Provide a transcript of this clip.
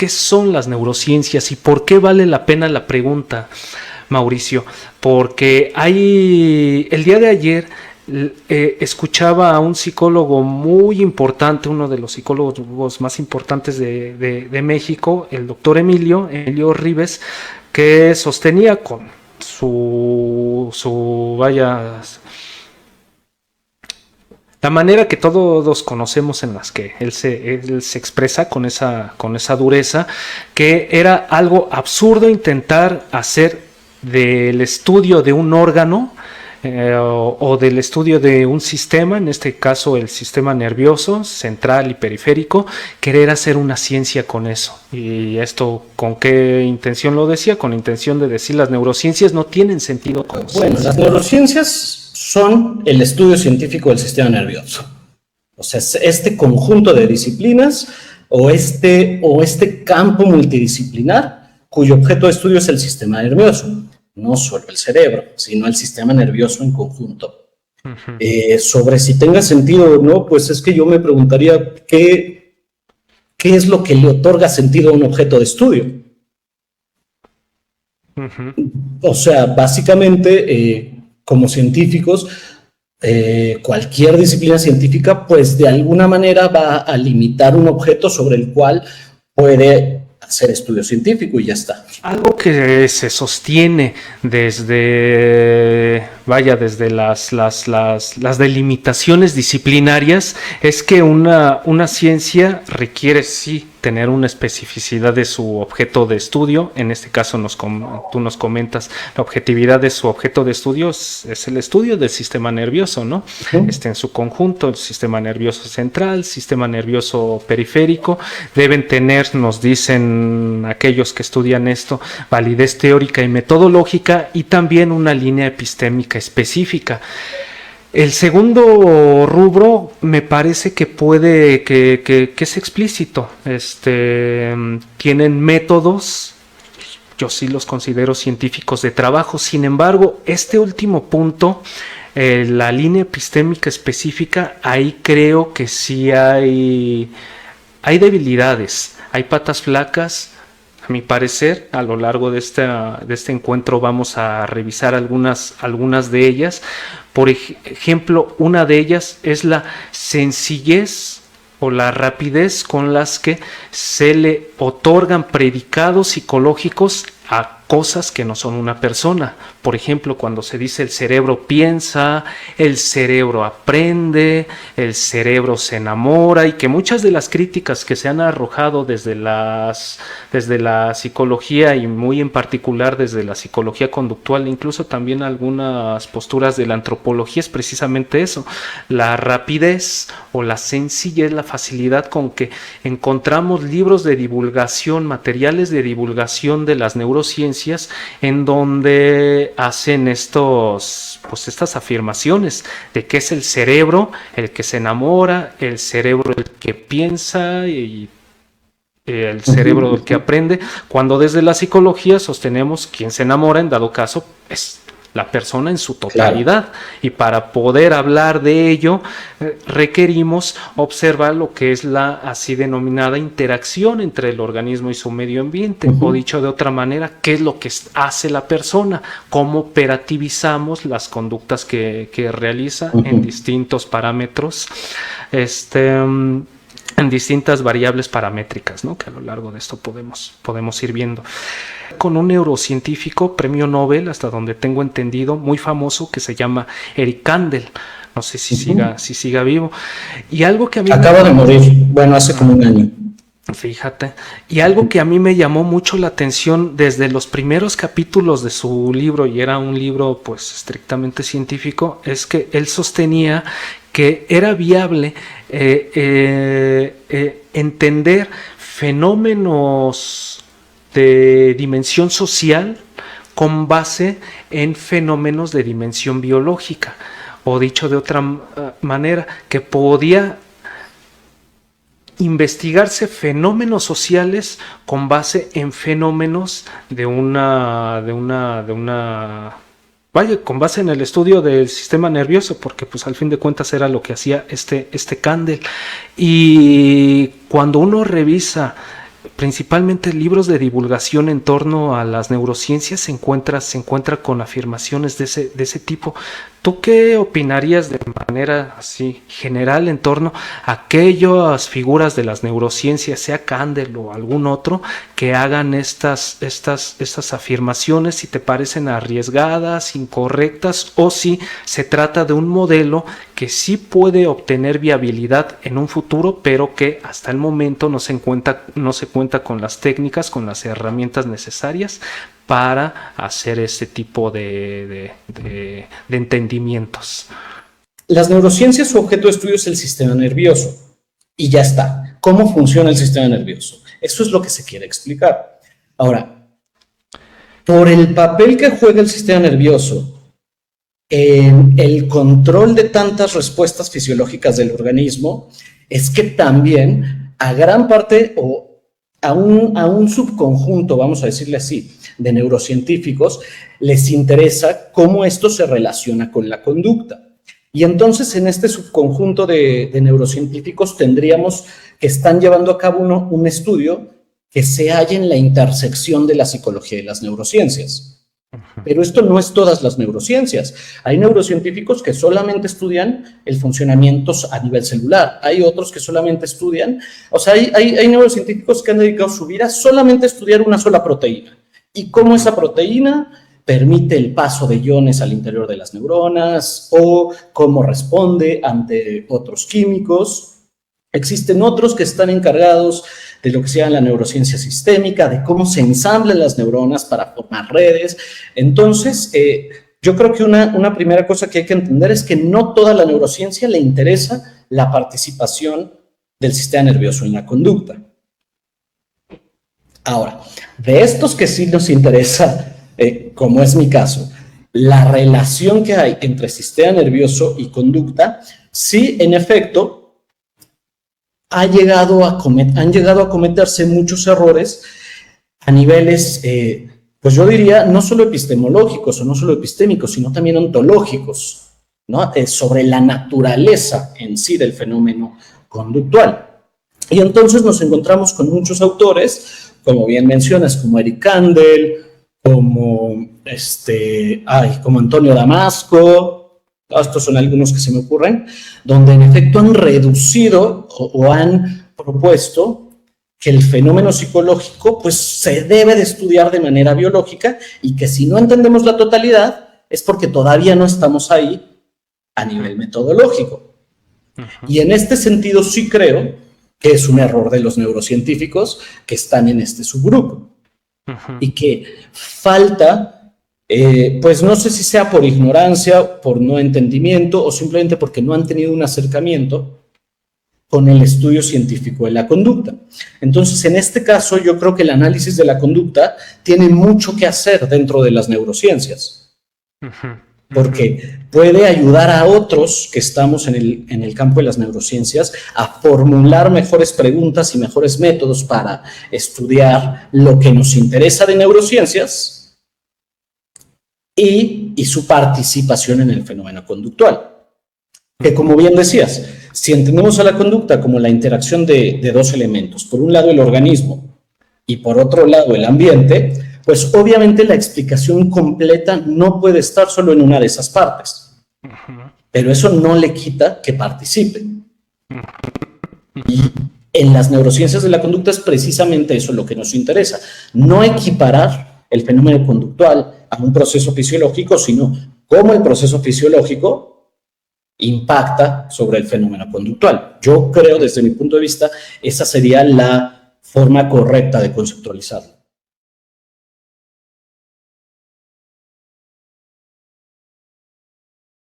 ¿qué son las neurociencias y por qué vale la pena la pregunta, Mauricio? Porque el día de ayer escuchaba a un psicólogo muy importante, uno de los psicólogos más importantes de México, el doctor Emilio Ribes, que sostenía con la manera que todos conocemos en las que él se expresa con esa dureza, que era algo absurdo intentar hacer del estudio de un órgano o del estudio de un sistema, en este caso el sistema nervioso central y periférico, querer hacer una ciencia con eso. ¿Y esto con qué intención lo decía? Con la intención de decir las neurociencias no tienen sentido como bueno, las neurociencias son el estudio científico del sistema nervioso. O sea, este conjunto de disciplinas o este campo multidisciplinar cuyo objeto de estudio es el sistema nervioso. No solo el cerebro, sino el sistema nervioso en conjunto. Sobre si tenga sentido o no, pues es que yo me preguntaría qué es lo que le otorga sentido a un objeto de estudio. O sea, básicamente, como científicos, cualquier disciplina científica, pues de alguna manera va a limitar un objeto sobre el cual puede hacer estudio científico y ya está. Algo que se sostiene desde las delimitaciones disciplinarias es que una ciencia requiere sí tener una especificidad de su objeto de estudio. En este caso tú nos comentas la objetividad de su objeto de estudio es el estudio del sistema nervioso, ¿no? En su conjunto, el sistema nervioso central, sistema nervioso periférico, deben tener, nos dicen aquellos que estudian esto, validez teórica y metodológica y también una línea epistémica específica. El segundo rubro me parece que que es explícito. Tienen métodos, yo sí los considero científicos de trabajo. Sin embargo, este último punto, la línea epistémica específica, ahí creo que sí hay debilidades, hay patas flacas. A mi parecer, a lo largo de este encuentro vamos a revisar algunas de ellas. Por ejemplo, una de ellas es la sencillez o la rapidez con las que se le otorgan predicados psicológicos a cosas que no son una persona. Por ejemplo, cuando se dice el cerebro piensa, el cerebro aprende, el cerebro se enamora, y que muchas de las críticas que se han arrojado desde la psicología y muy en particular desde la psicología conductual, incluso también algunas posturas de la antropología, es precisamente eso, la rapidez o la sencillez, la facilidad con que encontramos libros de divulgación, materiales de divulgación de las neurociencias, en donde hacen estas afirmaciones de que es el cerebro el que se enamora, el cerebro el que piensa y el cerebro el que aprende, cuando desde la psicología sostenemos quien se enamora en dado caso es la persona en su totalidad. Claro. Y para poder hablar de ello requerimos observar lo que es la así denominada interacción entre el organismo y su medio ambiente, o dicho de otra manera, qué es lo que hace la persona, cómo operativizamos las conductas que realiza en distintos parámetros, en distintas variables paramétricas, ¿no? Que a lo largo de esto podemos ir viendo. Con un neurocientífico, premio Nobel, hasta donde tengo entendido, muy famoso, que se llama Eric Kandel. No sé si siga vivo. Y algo que a mí acaba de morir, bueno, hace como un año. Fíjate, y algo que a mí me llamó mucho la atención desde los primeros capítulos de su libro, y era un libro pues estrictamente científico, es que él sostenía que era viable entender fenómenos de dimensión social con base en fenómenos de dimensión biológica, o dicho de otra manera, que podía investigarse fenómenos sociales con base en fenómenos con base en el estudio del sistema nervioso, porque pues al fin de cuentas era lo que hacía este Kandel. Y cuando uno revisa principalmente libros de divulgación en torno a las neurociencias se encuentra con afirmaciones de ese tipo. ¿Tú qué opinarías de manera así general en torno a aquellas figuras de las neurociencias, sea Kandel o algún otro, que hagan estas afirmaciones, si te parecen arriesgadas, incorrectas, o si se trata de un modelo que sí puede obtener viabilidad en un futuro, pero que hasta el momento no se cuenta con las técnicas, con las herramientas necesarias para hacer este tipo de entendimientos? Las neurociencias, su objeto de estudio es el sistema nervioso. Y ya está. ¿Cómo funciona el sistema nervioso? Eso es lo que se quiere explicar. Ahora, por el papel que juega el sistema nervioso en el control de tantas respuestas fisiológicas del organismo, es que también a gran parte o a un subconjunto, vamos a decirle así, de neurocientíficos, les interesa cómo esto se relaciona con la conducta. Y entonces en este subconjunto de neurocientíficos tendríamos que están llevando a cabo un estudio que se halla en la intersección de la psicología y las neurociencias. Pero esto no es todas las neurociencias. Hay neurocientíficos que solamente estudian el funcionamiento a nivel celular. Hay otros que solamente estudian, o sea, hay neurocientíficos que han dedicado su vida solamente a estudiar una sola proteína. Y cómo esa proteína permite el paso de iones al interior de las neuronas o cómo responde ante otros químicos. Existen otros que están encargados de lo que se llama la neurociencia sistémica, de cómo se ensamblan las neuronas para formar redes. Entonces, yo creo que una primera cosa que hay que entender es que no toda la neurociencia le interesa la participación del sistema nervioso en la conducta. Ahora, de estos que sí nos interesa, como es mi caso, la relación que hay entre sistema nervioso y conducta, sí, en efecto, han llegado a cometerse muchos errores a niveles, pues yo diría, no solo epistemológicos o no solo epistémicos, sino también ontológicos, ¿no? Sobre la naturaleza en sí del fenómeno conductual. Y entonces nos encontramos con muchos autores, como bien mencionas, como Eric Kandel, como Antonio Damasco. Estos son algunos que se me ocurren, donde en efecto han reducido o han propuesto que el fenómeno psicológico pues se debe de estudiar de manera biológica y que si no entendemos la totalidad es porque todavía no estamos ahí a nivel metodológico. Y en este sentido sí creo que es un error de los neurocientíficos que están en este subgrupo y que falta... pues no sé si sea por ignorancia, por no entendimiento o simplemente porque no han tenido un acercamiento con el estudio científico de la conducta. Entonces, en este caso, yo creo que el análisis de la conducta tiene mucho que hacer dentro de las neurociencias, porque puede ayudar a otros que estamos en el campo de las neurociencias a formular mejores preguntas y mejores métodos para estudiar lo que nos interesa de neurociencias y su participación en el fenómeno conductual. Que como bien decías, si entendemos a la conducta como la interacción de dos elementos, por un lado el organismo y por otro lado el ambiente, pues obviamente la explicación completa no puede estar solo en una de esas partes. Pero eso no le quita que participe. Y en las neurociencias de la conducta es precisamente eso lo que nos interesa. No equiparar el fenómeno conductual a un proceso fisiológico, sino cómo el proceso fisiológico impacta sobre el fenómeno conductual. Yo creo, desde mi punto de vista, esa sería la forma correcta de conceptualizarlo.